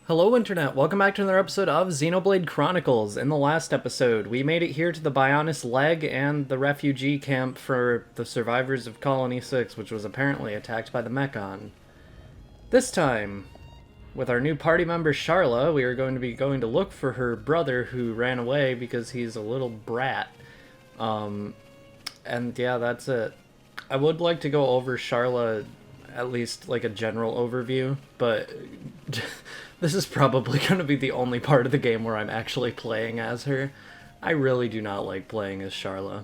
Hello Internet, welcome back to another episode of Xenoblade Chronicles. In the last episode, we made it here to the Bionis Leg and the refugee camp for the survivors of Colony 6, which was apparently attacked by the Mechon. This time, with our new party member Sharla, we are going to be going to look for her brother who ran away because he's a little brat. And yeah, that's it. I would like to go over Sharla, at least like a general overview, but this is probably going to be the only part of the game where I'm actually playing as her. I really do not like playing as Sharla.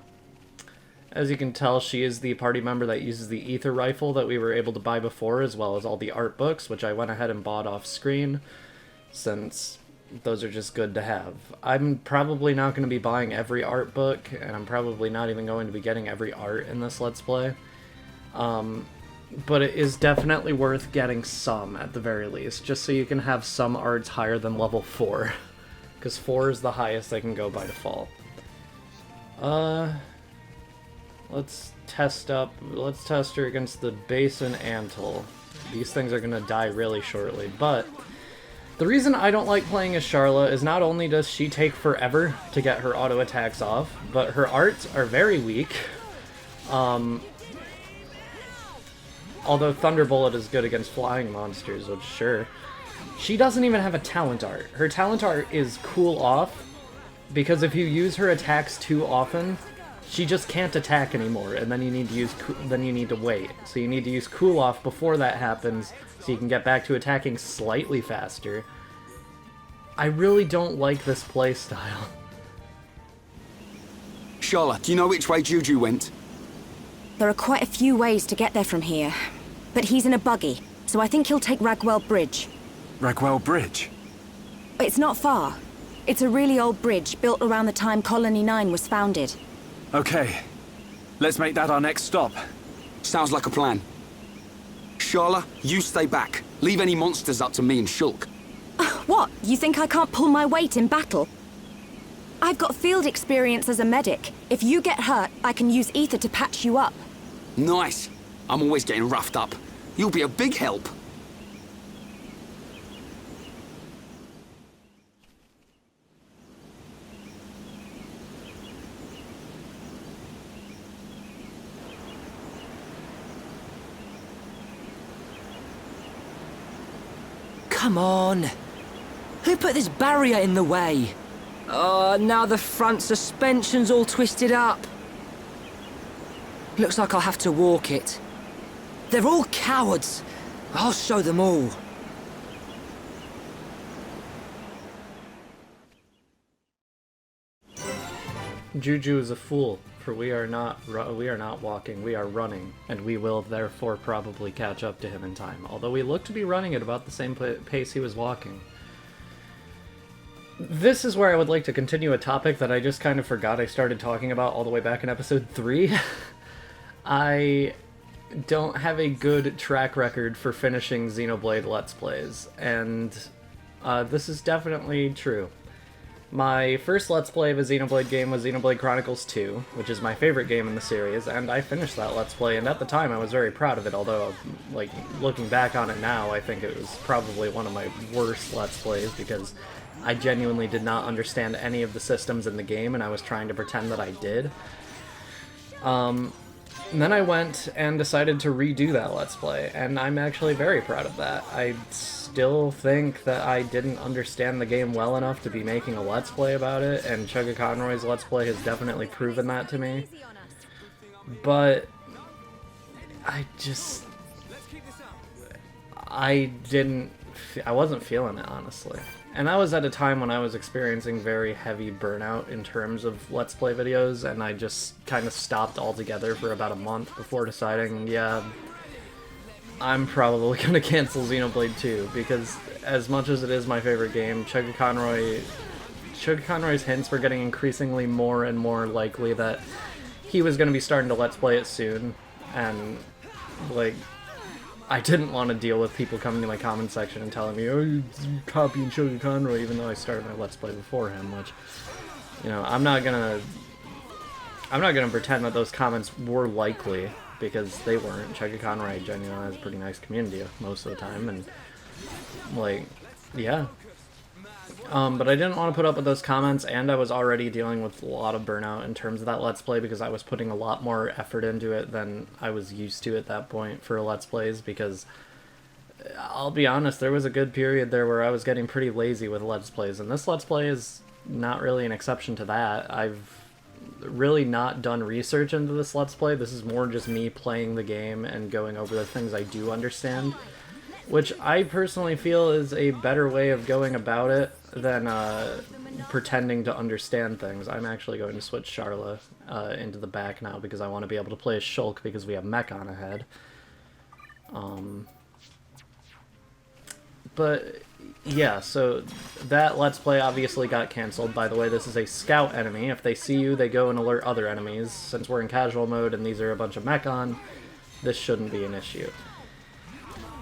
As you can tell, she is the party member that uses the ether rifle that we were able to buy before, as well as all the art books, which I went ahead and bought off screen, since those are just good to have. I'm probably not going to be buying every art book, and I'm probably not even going to be getting every art in this Let's Play. But it is definitely worth getting some, at the very least, just so you can have some arts higher than level 4. Because 4 is the highest they can go by default. Let's test her against the Basin Antle. These things are gonna die really shortly, but the reason I don't like playing as Sharla is not only does she take forever to get her auto attacks off, but her arts are very weak. Although Thunderbolt is good against flying monsters, which sure. She doesn't even have a talent art. Her talent art is Cool Off, because if you use her attacks too often, she just can't attack anymore, and then you need to wait. So you need to use Cool Off before that happens, so you can get back to attacking slightly faster. I really don't like this playstyle. Charlotte, do you know which way Juju went? There are quite a few ways to get there from here, but he's in a buggy, so I think he'll take Ragwell Bridge. Ragwell Bridge? It's not far. It's a really old bridge built around the time Colony 9 was founded. Okay, let's make that our next stop. Sounds like a plan. Charlotte, you stay back. Leave any monsters up to me and Shulk. What? You think I can't pull my weight in battle? I've got field experience as a medic. If you get hurt, I can use ether to patch you up. Nice. I'm always getting roughed up. You'll be a big help. Come on! Who put this barrier in the way? Oh, now the front suspension's all twisted up. Looks like I'll have to walk it. They're all cowards. I'll show them all. Juju is a fool, for we are not walking, we are running, and we will therefore probably catch up to him in time, although we look to be running at about the same pace he was walking. This is where I would like to continue a topic that I just kind of forgot I started talking about all the way back in episode 3. I don't have a good track record for finishing Xenoblade Let's Plays, and this is definitely true. My first Let's Play of a Xenoblade game was Xenoblade Chronicles 2, which is my favorite game in the series, and I finished that Let's Play, and at the time I was very proud of it, although, like, looking back on it now, I think it was probably one of my worst Let's Plays, because I genuinely did not understand any of the systems in the game, and I was trying to pretend that I did. And then I went and decided to redo that Let's Play, and I'm actually very proud of that. I still think that I didn't understand the game well enough to be making a Let's Play about it, and Chugga Conroy's Let's Play has definitely proven that to me. But I wasn't feeling it, honestly. And that was at a time when I was experiencing very heavy burnout in terms of Let's Play videos, and I just kind of stopped altogether for about a month before deciding, yeah, I'm probably going to cancel Xenoblade 2, because as much as it is my favorite game, Chugga Conroy's hints were getting increasingly more and more likely that he was going to be starting to Let's Play it soon, and, like, I didn't want to deal with people coming to my comment section and telling me, oh, you're copying Chugga Conroy, even though I started my Let's Play before him, which, you know, I'm not gonna pretend that those comments were likely, because they weren't. Chugga Conroy genuinely has a pretty nice community most of the time, and, like, Yeah. But I didn't want to put up with those comments, and I was already dealing with a lot of burnout in terms of that Let's Play because I was putting a lot more effort into it than I was used to at that point for Let's Plays, because I'll be honest, there was a good period there where I was getting pretty lazy with Let's Plays, and this Let's Play is not really an exception to that. I've really not done research into this Let's Play. This is more just me playing the game and going over the things I do understand, which I personally feel is a better way of going about it than pretending to understand things. I'm actually going to switch Charla into the back now because I want to be able to play as Shulk because we have Mech on ahead. But yeah, so that Let's Play obviously got cancelled. By the way, this is a scout enemy. If they see you, they go and alert other enemies. Since we're in casual mode and these are a bunch of mech on, this shouldn't be an issue.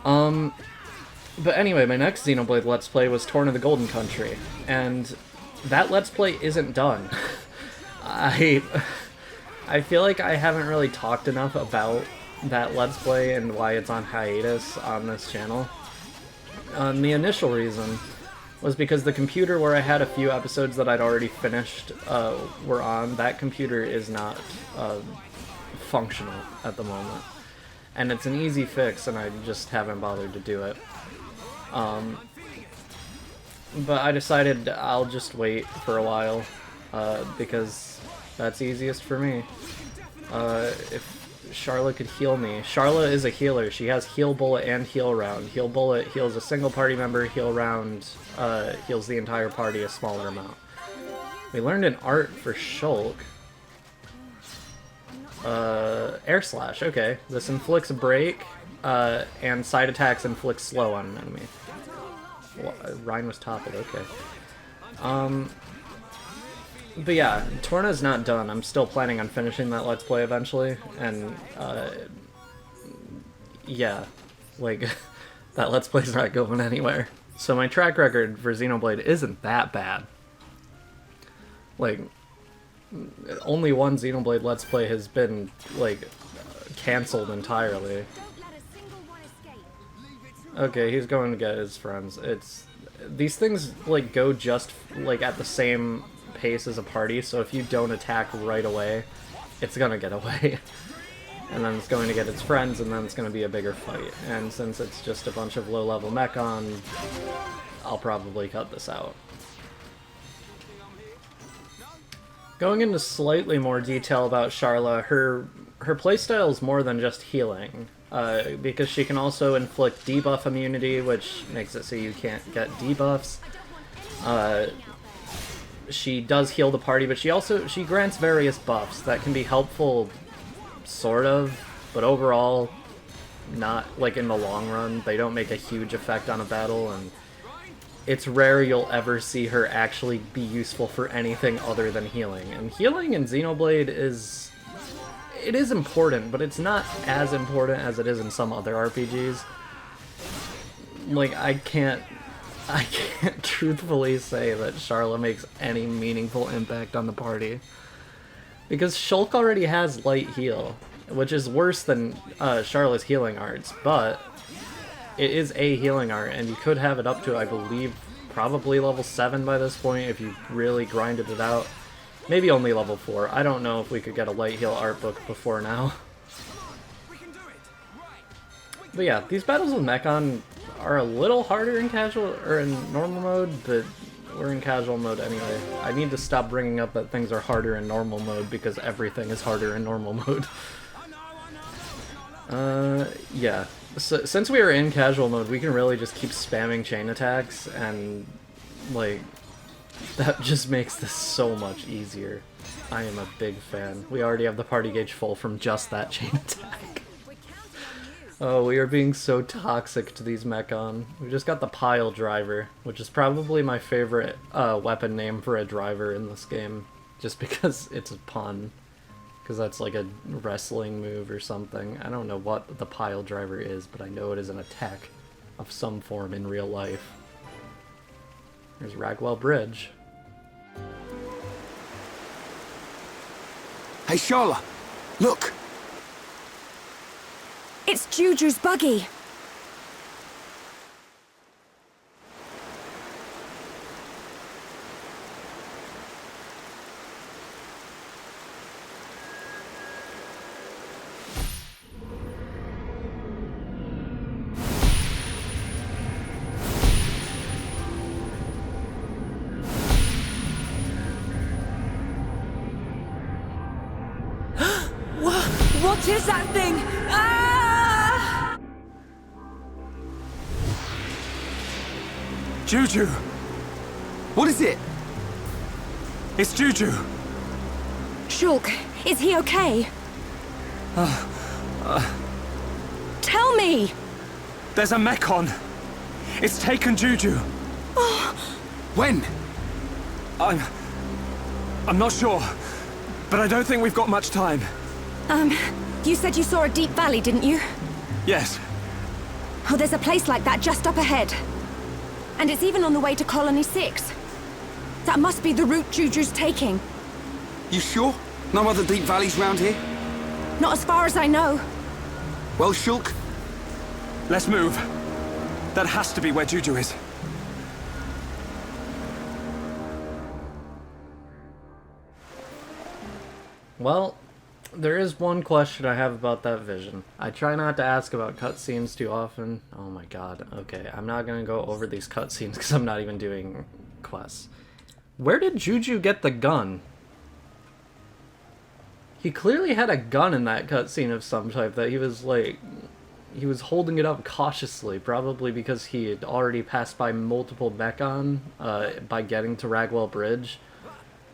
But anyway, my next Xenoblade Let's Play was Torn of the Golden Country, and that Let's Play isn't done. I feel like I haven't really talked enough about that Let's Play and why it's on hiatus on this channel. The initial reason was because the computer where I had a few episodes that I'd already finished were on, that computer is not functional at the moment. And it's an easy fix, and I just haven't bothered to do it. But I decided I'll just wait for a while, because that's easiest for me. If Charla could heal me. Charla is a healer. She has Heal Bullet and Heal Round. Heal Bullet heals a single party member, Heal Round heals the entire party a smaller amount. We learned an art for Shulk. Air Slash, okay. This inflicts a break, and side attacks inflict slow on an enemy. Rhine was toppled, okay. But yeah, Torna's not done. I'm still planning on finishing that Let's Play eventually, and, yeah, like, that Let's Play's not going anywhere. So my track record for Xenoblade isn't that bad. Like, only one Xenoblade Let's Play has been, like, cancelled entirely. Okay, he's going to get his friends. These things, like, go just, like, at the same pace as a party, so if you don't attack right away, it's gonna get away. And then it's going to get its friends, and then it's gonna be a bigger fight. And since it's just a bunch of low-level mech on, I'll probably cut this out. Going into slightly more detail about Charla, her playstyle is more than just healing, because she can also inflict debuff immunity, which makes it so you can't get debuffs. She does heal the party, but she grants various buffs that can be helpful, sort of, but overall, not, like, in the long run. They don't make a huge effect on a battle, and it's rare you'll ever see her actually be useful for anything other than healing. And healing in Xenoblade is important, but it's not as important as it is in some other RPGs. Like, I can't truthfully say that Charla makes any meaningful impact on the party. Because Shulk already has light heal, which is worse than Charla's healing arts, but it is a healing art, and you could have it up to, I believe, probably level 7 by this point if you really grinded it out. Maybe only level 4. I don't know if we could get a light heal art book before now. But yeah, these battles with Mechon are a little harder in casual, or in normal mode, but we're in casual mode anyway. I need to stop bringing up that things are harder in normal mode, because everything is harder in normal mode. Yeah. So, since we are in casual mode, we can really just keep spamming chain attacks, and, like, that just makes this so much easier. I am a big fan. We already have the party gauge full from just that chain attack. Oh, we are being so toxic to these Mechon. We just got the Pile Driver, which is probably my favorite weapon name for a driver in this game, just because it's a pun. Because that's like a wrestling move or something. I don't know what the Pile Driver is, but I know it is an attack of some form in real life. There's Ragwell Bridge. Hey, Charla, look! It's Juju's buggy. What is that thing? Ah! Juju! What is it? It's Juju! Shulk, is he okay? Tell me! There's a mechon! It's taken Juju! When? I'm not sure, but I don't think we've got much time. You said you saw a deep valley, didn't you? Yes, Oh, there's a place like that just up ahead. And it's even on the way to Colony 6. That must be the route Juju's taking. You sure? No other deep valleys round here? Not as far as I know. Well, Shulk, let's move. That has to be where Juju is. Well, there is one question I have about that vision. I try not to ask about cutscenes too often. Oh my god, okay. I'm not gonna go over these cutscenes because I'm not even doing quests. Where did Juju get the gun? He clearly had a gun in that cutscene of some type that he was like... He was holding it up cautiously, probably because he had already passed by multiple Mechon by getting to Ragwell Bridge,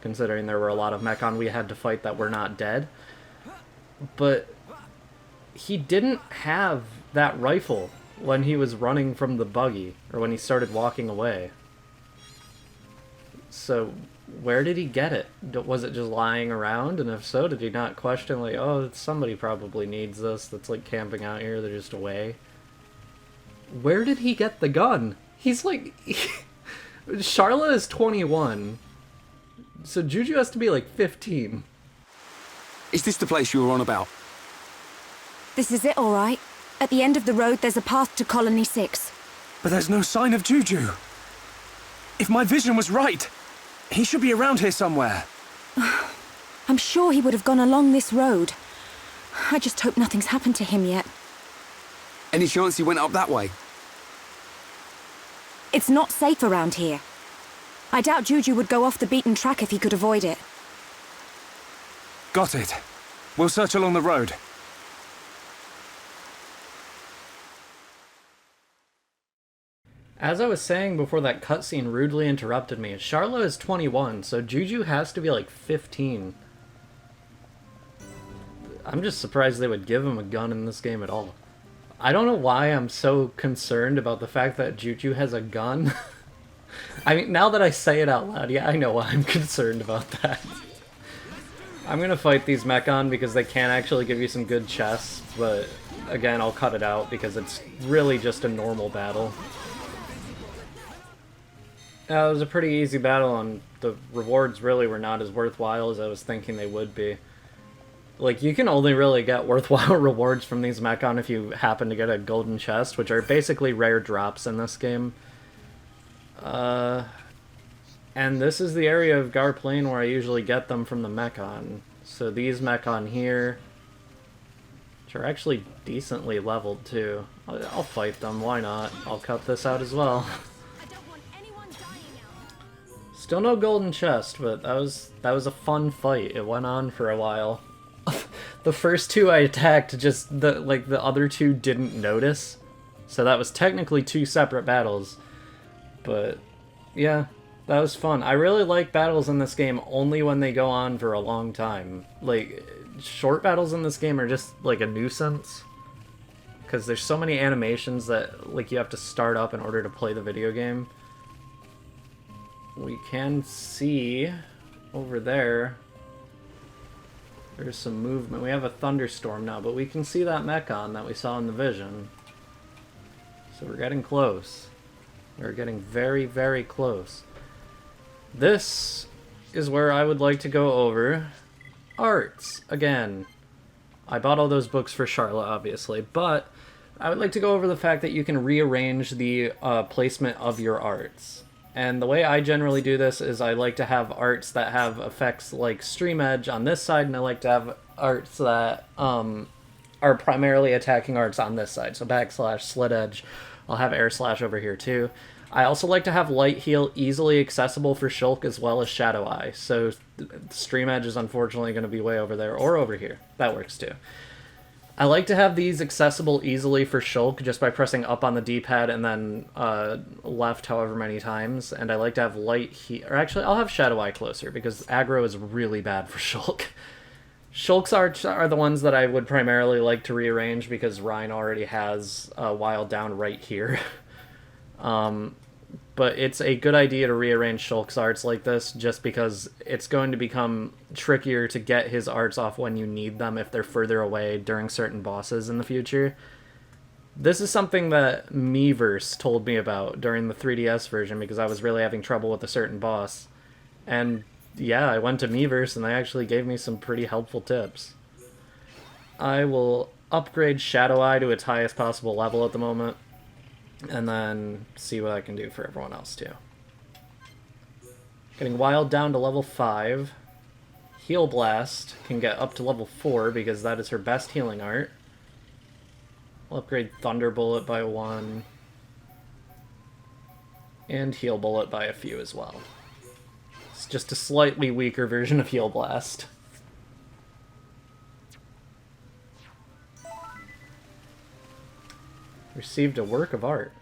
considering there were a lot of Mechon we had to fight that were not dead. But he didn't have that rifle when he was running from the buggy, or when he started walking away. So, where did he get it? Was it just lying around? And if so, did he not question, like, oh, somebody probably needs this that's, like, camping out here, they're just away? Where did he get the gun? He's, like... Charla is 21. So Juju has to be, like, 15. is this the place you were on about? This is it, all right. At the end of the road, there's a path to Colony 6. But there's no sign of Juju. If my vision was right, he should be around here somewhere. I'm sure he would have gone along this road. I just hope nothing's happened to him yet. Any chance he went up that way? It's not safe around here. I doubt Juju would go off the beaten track if he could avoid it. Got it. We'll search along the road. As I was saying before that cutscene rudely interrupted me, Charla is 21, so Juju has to be like 15. I'm just surprised they would give him a gun in this game at all. I don't know why I'm so concerned about the fact that Juju has a gun. I mean, now that I say it out loud, yeah, I know why I'm concerned about that. I'm gonna fight these Mechon because they can actually give you some good chests, but again, I'll cut it out because it's really just a normal battle. It was a pretty easy battle, and the rewards really were not as worthwhile as I was thinking they would be. Like, you can only really get worthwhile rewards from these Mechon if you happen to get a golden chest, which are basically rare drops in this game. And this is the area of Gar Plain where I usually get them from the Mechon. So these Mechon here, which are actually decently leveled too. I'll fight them, why not? I'll cut this out as well. Still no golden chest, but that was a fun fight. It went on for a while. The first two I attacked, just the other two didn't notice. So that was technically two separate battles. But yeah, that was fun. I really like battles in this game only when they go on for a long time. Like, short battles in this game are just like a nuisance. Because there's so many animations that like you have to start up in order to play the video game. We can see over there, there's some movement. We have a thunderstorm now, but we can see that Mechon that we saw in the vision. So we're getting close. We're getting very, very close. This is where I would like to go over arts again. I bought all those books for Charlotte, obviously, but I would like to go over the fact that you can rearrange the placement of your arts. And the way I generally do this is I like to have arts that have effects like Stream Edge on this side, and I like to have arts that are primarily attacking arts on this side. So backslash, slit edge. I'll have air slash over here too. I also like to have light heal easily accessible for Shulk as well as Shadow Eye. So Stream Edge is unfortunately going to be way over there or over here. That works too. I like to have these accessible easily for Shulk just by pressing up on the D-pad and then left however many times. And I like to have light heat, or actually I'll have Shadow Eye closer because aggro is really bad for Shulk. Shulk's arts are the ones that I would primarily like to rearrange because Rhine already has Wild Down right here. But it's a good idea to rearrange Shulk's arts like this just because it's going to become trickier to get his arts off when you need them if they're further away during certain bosses in the future. This is something that Miiverse told me about during the 3DS version because I was really having trouble with a certain boss. And yeah, I went to Miiverse and they actually gave me some pretty helpful tips. I will upgrade Shadow Eye to its highest possible level at the moment. And then see what I can do for everyone else, too. Getting Wild down to level 5. Heal Blast can get up to level 4 because that is her best healing art. We'll upgrade Thunder Bullet by 1. And Heal Bullet by a few as well. It's just a slightly weaker version of Heal Blast. Received a work of art.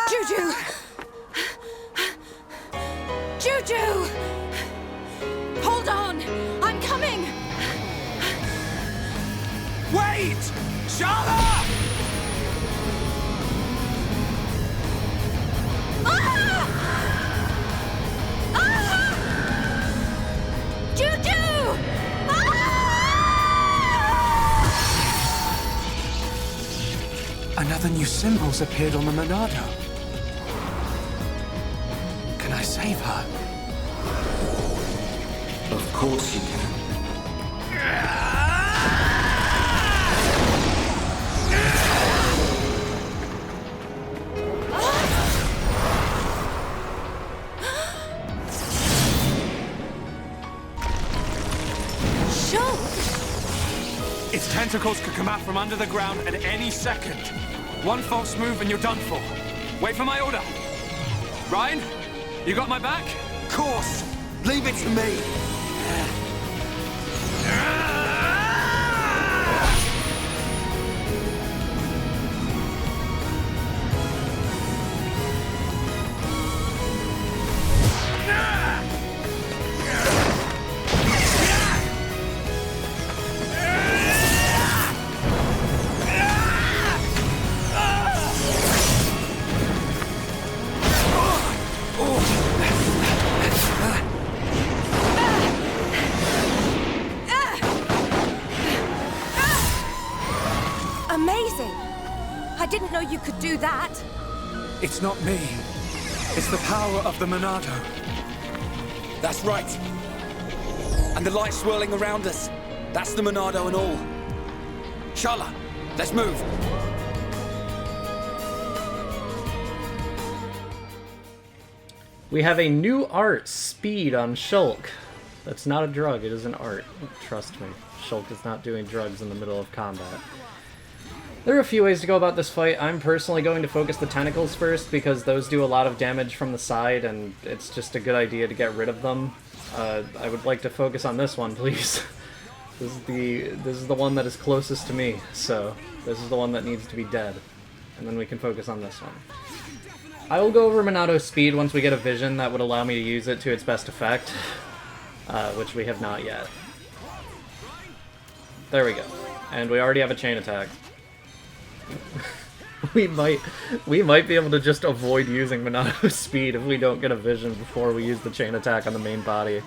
Juju! Juju! Hold on! I'm coming! Wait! Shala! Ah! Ah! Juju! Another new symbol's appeared on the Monado. Can I save her? Of course you can. Its tentacles could come out from under the ground at any second. One false move and you're done for. Wait for my order. Ryan, you got my back? Of course! Leave it to me! Amazing! I didn't know you could do that. It's not me. It's the power of the Monado. That's right. And the light swirling around us. That's the Monado and all. Shala, let's move. We have a new art, Speed, on Shulk. That's not a drug, it is an art. Trust me, Shulk is not doing drugs in the middle of combat. There are a few ways to go about this fight. I'm personally going to focus the tentacles first because those do a lot of damage from the side and it's just a good idea to get rid of them. I would like to focus on this one, please. This is the one that is closest to me, so this is the one that needs to be dead. And then we can focus on this one. I will go over Monado Speed once we get a vision that would allow me to use it to its best effect, which we have not yet. There we go. And we already have a chain attack. we might be able to just avoid using Monado Speed if we don't get a vision before we use the chain attack on the main body.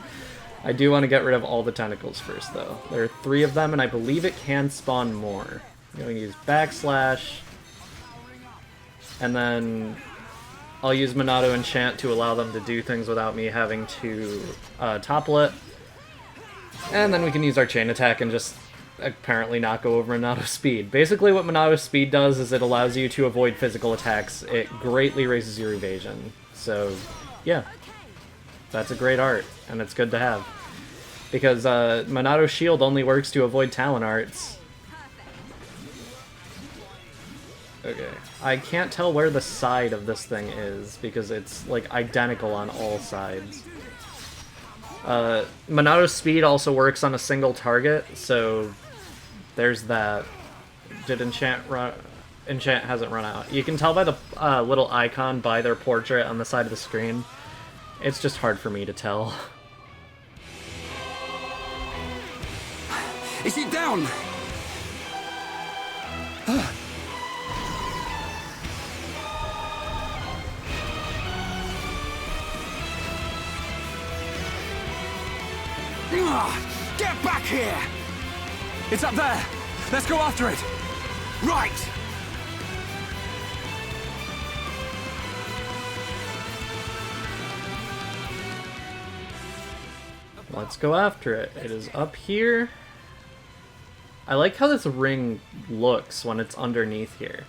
I do want to get rid of all the tentacles first, though. There are 3 of them, and I believe it can spawn more. I'm going to use backslash, and then I'll use Monado Enchant to allow them to do things without me having to topple it. And then we can use our chain attack and just apparently not go over Monado Speed. Basically what Monado Speed does is it allows you to avoid physical attacks. It greatly raises your evasion. So, yeah. That's a great art, and it's good to have. Because Monado Shield only works to avoid Talon arts. Okay. I can't tell where the side of this thing is, because it's, like, identical on all sides. Monado's speed also works on a single target, so there's that. Did Enchant run? Enchant hasn't run out. You can tell by the little icon by their portrait on the side of the screen. It's just hard for me to tell. Is it down? Get back here! It's up there! Let's go after it! Right! Let's go after it. It is up here. I like how this ring looks when it's underneath here.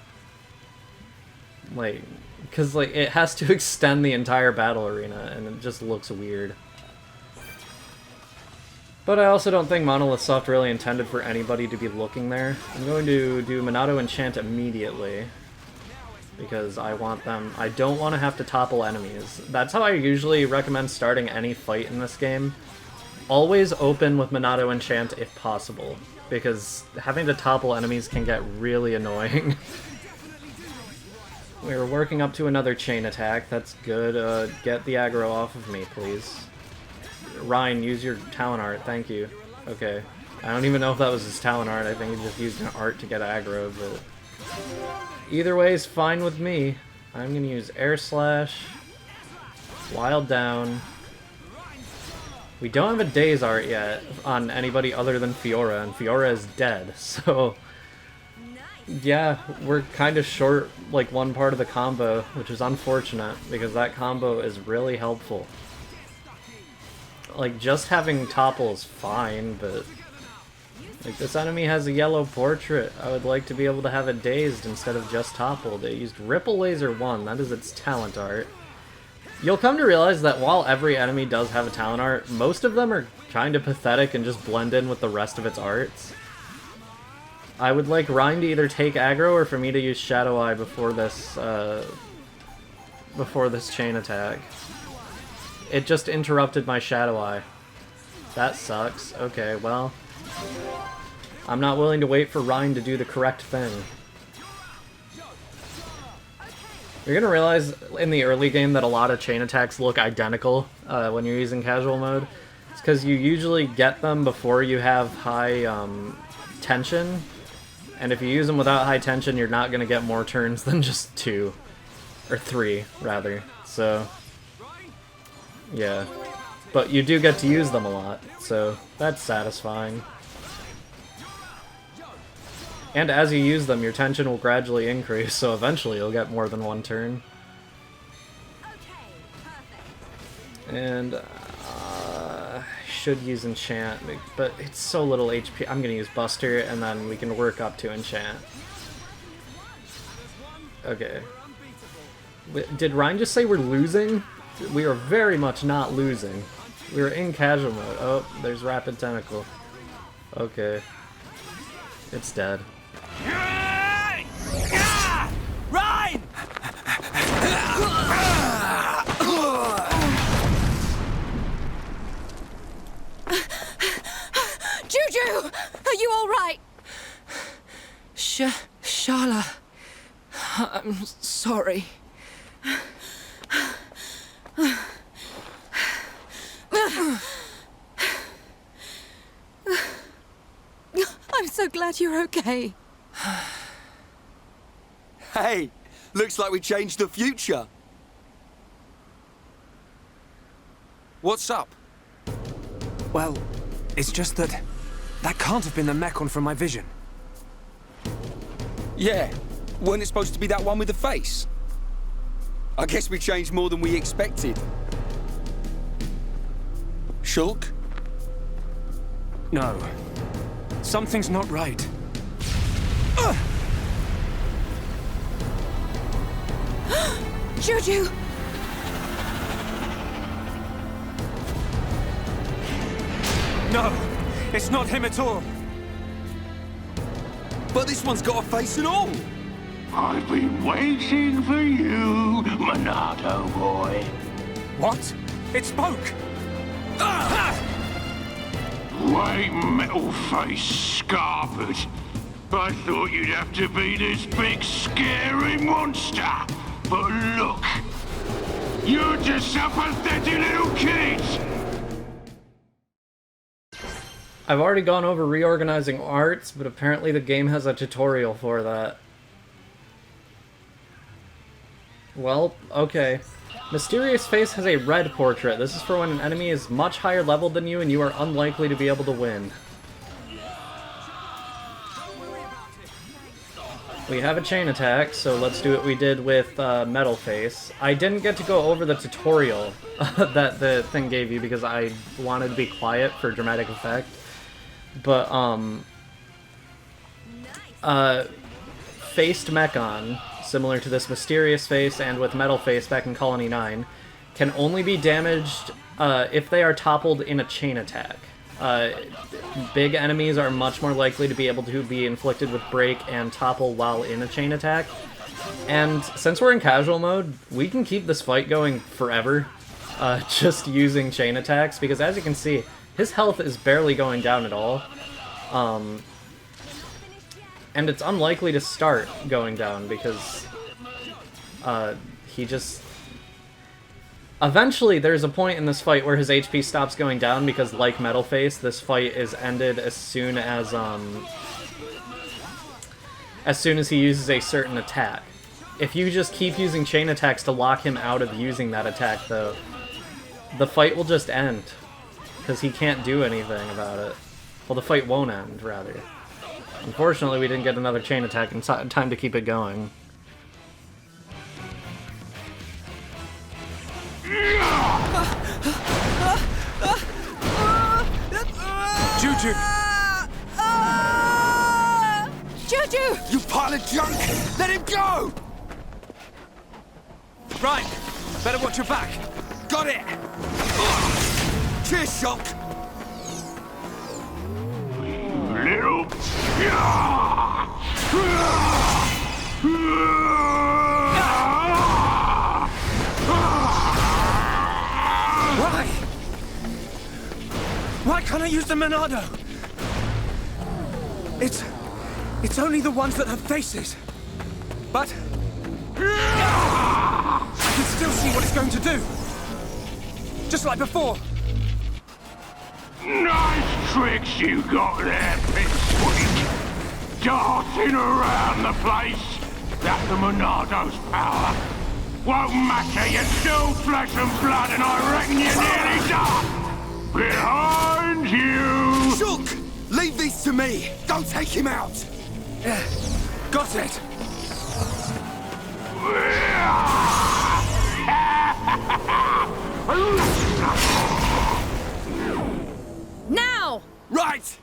Like, because like it has to extend the entire battle arena, and it just looks weird. But I also don't think Monolith Soft really intended for anybody to be looking there. I'm going to do Monado Enchant immediately, because I don't want to have to topple enemies. That's how I usually recommend starting any fight in this game. Always open with Monado Enchant if possible, because having to topple enemies can get really annoying. We're working up to another chain attack, that's good. Get the aggro off of me, please. Ryan, use your talent art, thank you. Okay. I don't even know if that was his talent art, I think he just used an art to get aggro, but... Either way is fine with me. I'm gonna use Air Slash, Wild Down. We don't have a Daze art yet on anybody other than Fiora, and Fiora is dead, so... Yeah, we're kind of short, like, one part of the combo, which is unfortunate, because that combo is really helpful. Like, just having topple is fine, but... Like, this enemy has a yellow portrait. I would like to be able to have it dazed instead of just toppled. It used Ripple Laser 1, that is its talent art. You'll come to realize that while every enemy does have a talent art, most of them are kind of pathetic and just blend in with the rest of its arts. I would like Rhyme to either take aggro or for me to use Shadow Eye before this chain attack. It just interrupted my Shadow Eye. That sucks. Okay, well... I'm not willing to wait for Rhyme to do the correct thing. You're gonna realize in the early game that a lot of chain attacks look identical when you're using casual mode. It's because you usually get them before you have high tension. And if you use them without high tension, you're not gonna get more turns than just 2. Or 3, rather. So... yeah. But you do get to use them a lot, so that's satisfying. And as you use them, your tension will gradually increase, so eventually you'll get more than one turn. And should use Enchant, but it's so little HP. I'm gonna use Buster, and then we can work up to Enchant. Okay. Did Ryan just say we're losing? We are very much not losing. We are in casual mode. Oh, there's Rapid Tentacle. Okay. It's dead. Ryan! Juju! Are you alright? Shala. I'm sorry. I'm so glad you're okay. Hey, looks like we changed the future. What's up? Well, it's just that can't have been the Mechon from my vision. Yeah, wasn't it supposed to be that one with the face? I guess we changed more than we expected. Shulk? No. Something's not right. Juju! No! It's not him at all! But this one's got a face and all! I've been waiting for you, Monado boy. What? It spoke! White metal-faced scarpered. I thought you'd have to be this big, scary monster. But look, you're just a pathetic little kid. I've already gone over reorganizing arts, but apparently the game has a tutorial for that. Well, okay. Mysterious Face has a red portrait. This is for when an enemy is much higher level than you and you are unlikely to be able to win. We have a chain attack, so let's do what we did with Metal Face. I didn't get to go over the tutorial that the thing gave you because I wanted to be quiet for dramatic effect. But, Faced Mechon, similar to this Mysterious Face and with Metal Face back in Colony 9, can only be damaged if they are toppled in a chain attack. Big enemies are much more likely to be able to be inflicted with break and topple while in a chain attack. And since we're in casual mode, we can keep this fight going forever, just using chain attacks, because as you can see, his health is barely going down at all. And it's unlikely to start going down because he just... Eventually, there's a point in this fight where his HP stops going down because, like Metal Face, this fight is ended as soon as he uses a certain attack. If you just keep using chain attacks to lock him out of using that attack, though, the fight will just end because he can't do anything about it. Well, the fight won't end, rather. Unfortunately, we didn't get another chain attack in time to keep it going. Juju! Juju! You pile of junk! Let him go! Right, better watch your back. Got it! Cheers, Shock! Little... Why can't I use the Monado? It's only the ones that have faces. But I can still see what it's going to do. Just like before. Nice tricks you got there, Pipsqueak. Darting around the place. That's the Monado's power. Won't matter, you're still flesh and blood, and I reckon you're nearly done. Behind you! Shook! Leave these to me! Don't take him out! Got it! Now! Right!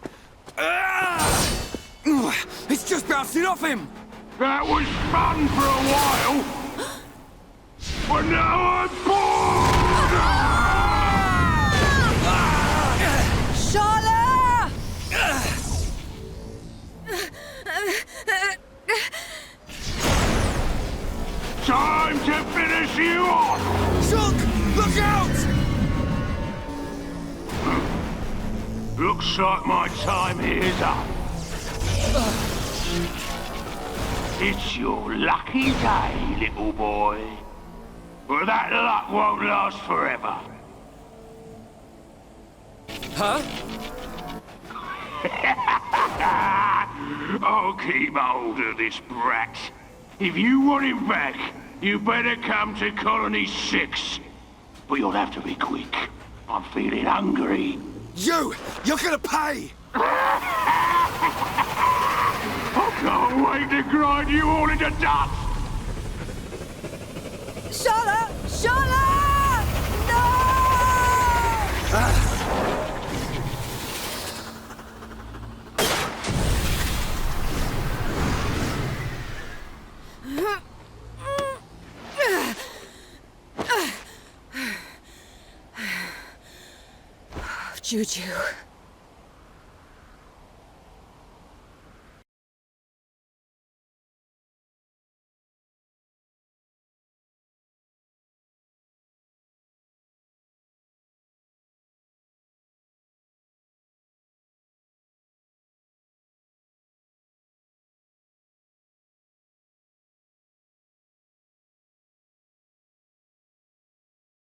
It's just bouncing off him! That was fun for a while, but now I'm bored! Charlotte! Time to finish you off! Shook! Look out! Looks like my time here's up. It's your lucky day, little boy. But that luck won't last forever. Huh? I'll keep hold of this brat. If you want him back, you better come to Colony 6. But you'll have to be quick. I'm feeling hungry. You're gonna pay! I can't wait to grind you all into dust! Charlotte! Charlotte! No! Juju.